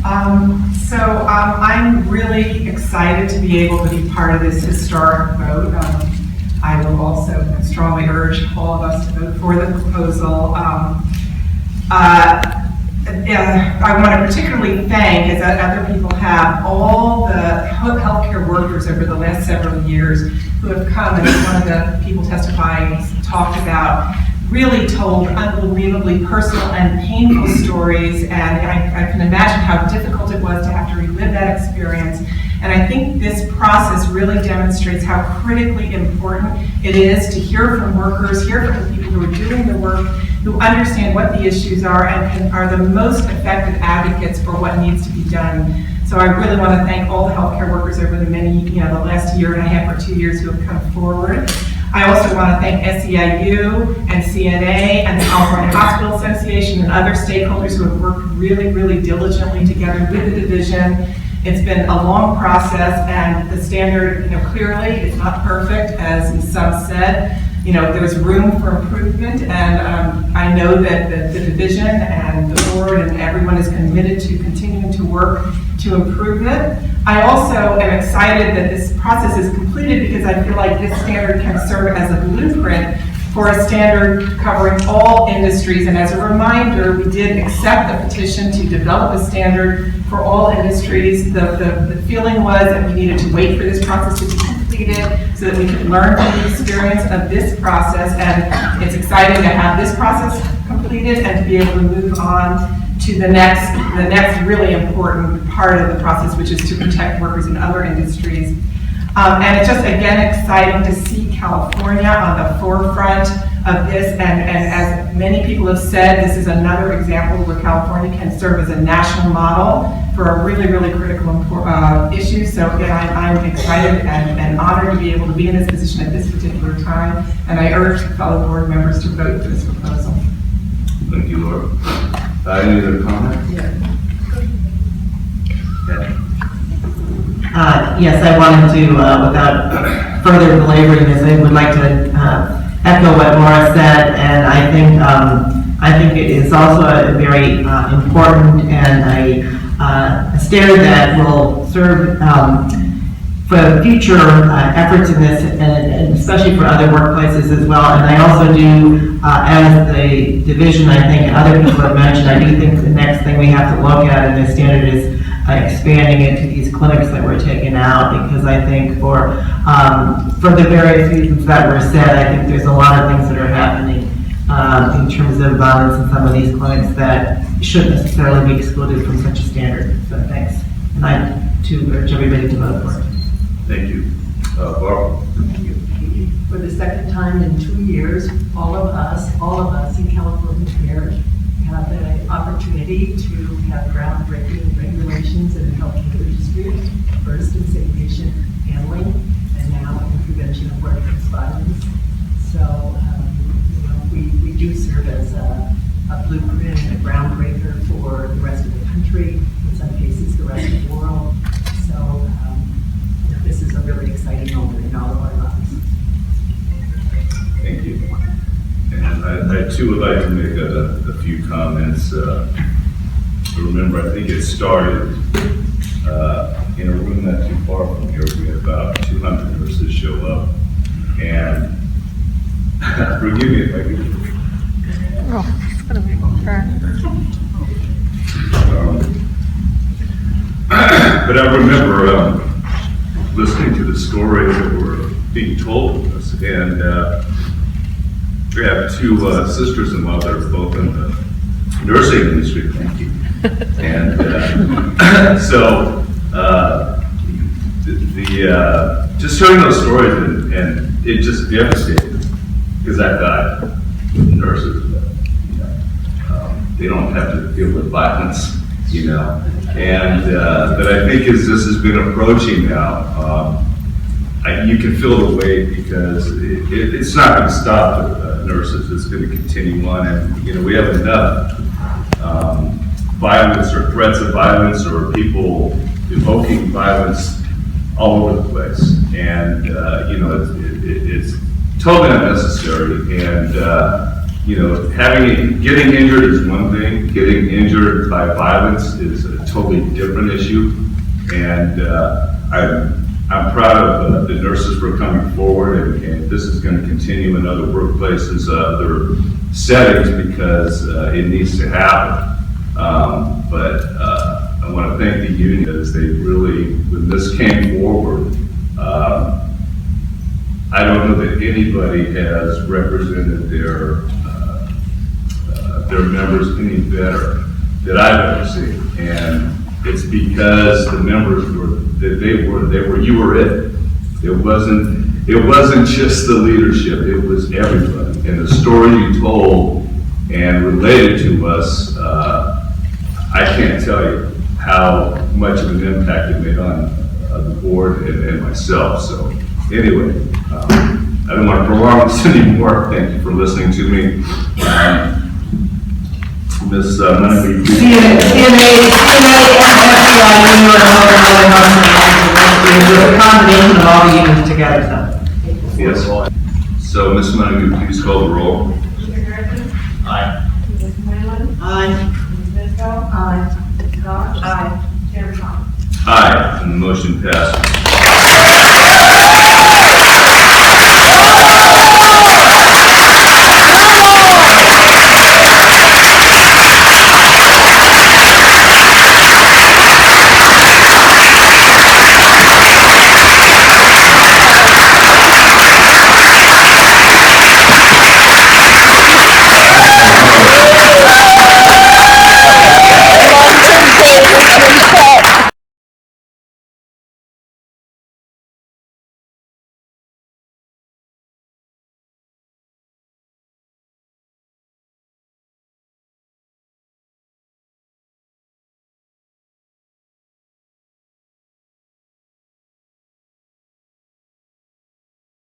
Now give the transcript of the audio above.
I'm really excited to be able to be part of this historic vote. I will also strongly urge all of us to vote for the proposal. I want to particularly thank, as other people have, all the healthcare workers over the last several years who have come, and one of the people testifying talked about, really told unbelievably personal and painful stories, and I can imagine how difficult it was to have to relive that experience. And I think this process really demonstrates how critically important it is to hear from workers, hear from the people who are doing the work, who understand what the issues are and are the most effective advocates for what needs to be done. So I really want to thank all the healthcare workers over the the last year and a half or 2 years who have come forward. I also want to thank SEIU and CNA and the California Hospital Association and other stakeholders who have worked really, really diligently together with the division. It's been a long process, and the standard, clearly is not perfect, as some said. There's room for improvement, and I know that the division and the board and everyone is committed to continuing to work to improve it. I also am excited that this process is completed because I feel like this standard can serve as a blueprint for a standard covering all industries. And as a reminder, we did accept the petition to develop a standard for all industries. The feeling was that we needed to wait for this process to be completed so that we could learn from the experience of this process. And it's exciting to have this process completed and to be able to move on to the next really important part of the process, which is to protect workers in other industries. And it's just, again, exciting to see California on the forefront of this. And as many people have said, this is another example where California can serve as a national model for a really, really critical issue. So again, I'm excited and honored to be able to be in this position at this particular time. And I urge fellow board members to vote for this proposal. Thank you, Laura. Any other comment? Yeah. Yes, I wanted to, without further belaboring this, I would like to echo what Laura said, and I think it is also a very important and a standard that will serve for future efforts in this, and especially for other workplaces as well. And I also do, as the division, I think, and other people have mentioned, I do think the next thing we have to look at in this standard is expanding it to these clinics that were taken out, because I think for the various reasons that were said, I think there's a lot of things that are happening in terms of violence in some of these clinics that shouldn't necessarily be excluded from such a standard. So thanks. And I too urge everybody to vote for it. Thank you. Barbara? For the second time in 2 years, all of us in California here have an opportunity to have groundbreaking regulations in the healthcare industry, first in safe patient handling, and now in prevention of workplace violence. So, we do serve as a blueprint and a groundbreaker for the rest of the country, in some cases the rest of the world. So, this is a really exciting moment in all of our lives. Thank you. And I too would like to make a few comments. Remember, I think it started in a room not too far from here. We had about 200 nurses show up, and forgive me if I could. Oh, it's gonna make me cry. But I remember listening to the stories that were being told to us, and we have two sisters-in-law that are both in the nursing industry. Thank you. And so just hearing those stories, and it just devastated me, because I thought nurses, they don't have to deal with violence, and that I think as this has been approaching now, you can feel the weight, because it's not going to stop nurses. It's going to continue on, and we have enough violence or threats of violence or people evoking violence all over the place, and it's totally unnecessary. And getting injured is one thing. Getting injured by violence is a totally different issue. And I'm proud of the nurses for coming forward, and this is going to continue in other workplaces, other settings, because it needs to happen. But I want to thank the union, as they really, when this came forward, I don't know that anybody has represented their members any better that I've ever seen. And it's because the members you were it. It wasn't just the leadership, it was everybody. And the story you told and related to us, I can't tell you how much of an impact it made on the board and myself. So anyway, I don't want to prolong this anymore. Thank you for listening to me. Ms. Monaghan, please. It's a combination of all the unions together, so. Yes. So, Ms. Monaghan, please call the roll. Mr. Griffin? Aye. Ms. Whalen? Aye. Ms. Biscoe? Aye. Ms. Goss? Aye. Chairman Thomas? Aye, and the motion passes.